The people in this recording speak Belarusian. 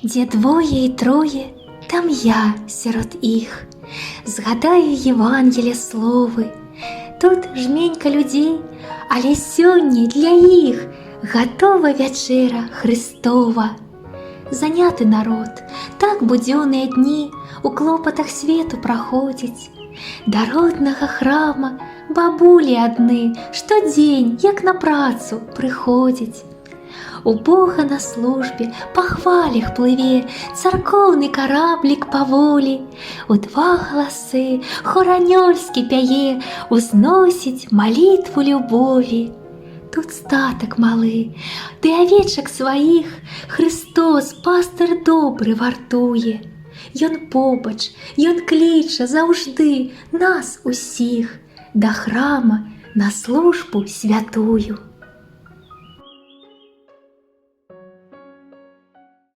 Дзе двое і трое, там я сярод іх. Згадаю Евангелие словы. Тут жменька людзей, але сёння для іх гатова вячэра Христова. Заняты народ, так будзённыя дні у клопатах свету праходзіць. Да роднага храма бабулі адны штодзень, як на працу, прыходзяць. У Бога на службе па хвалях плыве царкоўны караблік паволі. У два галасы хор анёльскі пяе, узносіць малітву любові. Тут статак малы, ды авечак сваіх Христос, пастыр добры, вартуе. Ён побач, ён кліча заўжды нас усіх да храма на службу святую.